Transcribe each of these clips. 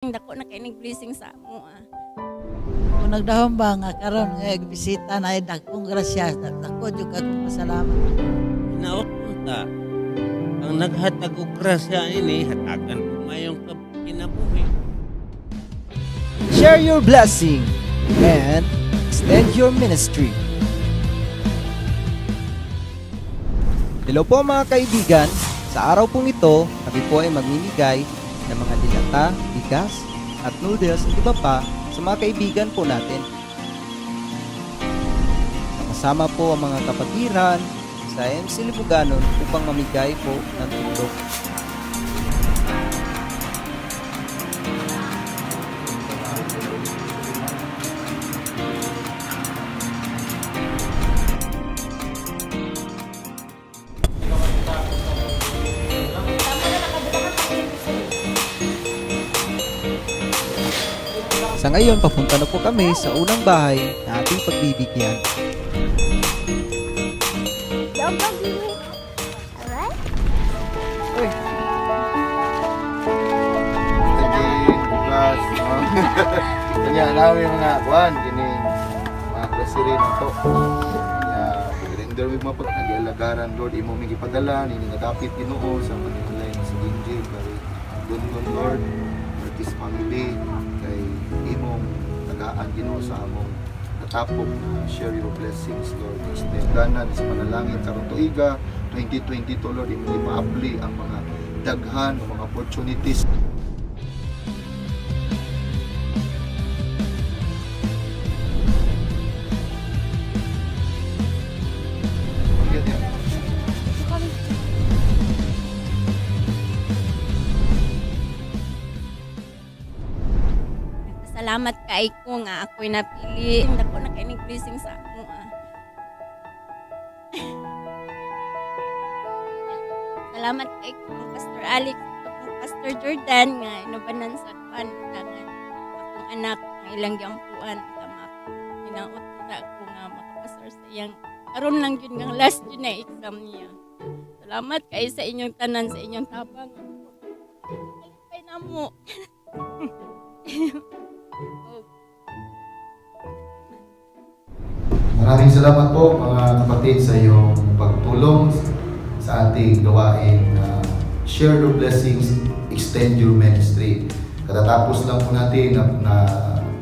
Dako na kay nag-blessing sa amo Kung nagdahon ba nga karon nga bisita na dagkong grasya, dako jud kag pasalamat. Hinaot unta. Ang naghatag og grasya ini hatagan ko mayong kinabuhi. Share your blessing and extend your ministry. Hello po mga kaibigan. Sa araw pong ito, kami po ay mamimigay ng mga dilata, bigas, at noodles at iba pa sa mga kaibigan po natin. Kasama po ang mga kapatiran sa MC Libuganon upang mamigay po ng tulong. Sa ngayon, papunta na po kami sa unang bahay na ating pagbibigyan. Don't go viewing. Alright? Plus, kanya namin mga kuan kini mga grocery nito. Kanya render mi mga pag-alagaran Lord imo mi gipadala nini nga dapit Ginoo sa manilay sa Ginjil kay Don Lord for this family kay imong tagaan Ginoo sa among natapok na share your blessings Lord. Extendanan sa panalangin karon tuiga 2022 Lord imo ipaabli ang mga daghan ng mga opportunities. Salamat kay ko nga ako'y napili. Dako na kay nag-blessing sa amo Salamat kay ko Pastor Alex, kung Pastor Jordan nga inubanan sa pantangan akong anak ng ilang giampuan tama. Hinaot na ako nga makapastor sa iyang karon lang yun nga last yun na exam niya. Salamat kay sa inyong tanan, sa inyong tabang. Ay na mo. Maraming salamat po mga kapatid sa iyong pagtulong sa ating gawain na share your blessings, extend your ministry. Katatapos lang po natin na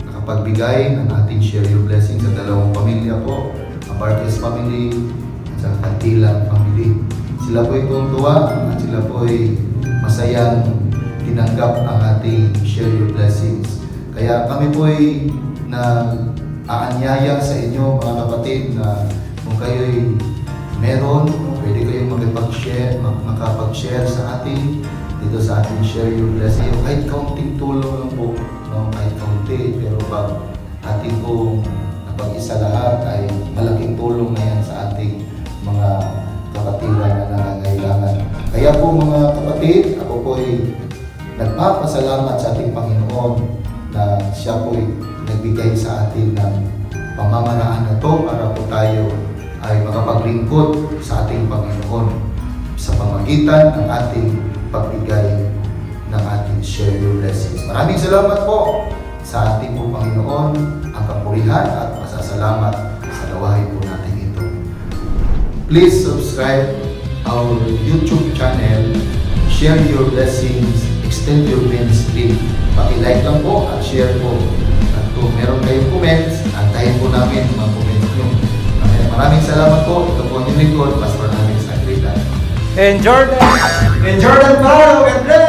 nakapagbigay ng ating share your blessings sa dalawang pamilya po, ang Barques family at sa Kantilang family. Sila po ay tuwa at sila po ay masayang tinanggap ang ating share your blessings. Kaya kami po ay aanyaya sa inyo mga kapatid na kung kayo'y meron, pwede kayong makapag-share sa atin dito sa ating share your blessing. Kahit kaunting tulong lang po, no? Kahit kaunti, pero pag ating pong napag-isa lahat ay malaking tulong na yan sa ating mga kapatiran na nangangailangan. Kaya po mga kapatid, ako po ay nagpapasalamat sa ating Panginoon na siya po ay nagbigay sa atin ng pamamaraan na to para po tayo ay makapaglingkod sa ating Panginoon sa pamagitan ng ating pagbigay ng ating share your blessings. Maraming salamat po sa ating po Panginoon, ang kapurihan at pasasalamat sa lawahin po natin ito. Please subscribe our YouTube channel, share your blessings, extend your ministry. Paki-like lang po at share po. At kung meron kayong comments, antayin po namin mga comments nyo. Maraming salamat po. Ito po ang lingkod, Pastor Alex Agreda. And Jordan Paro, God bless!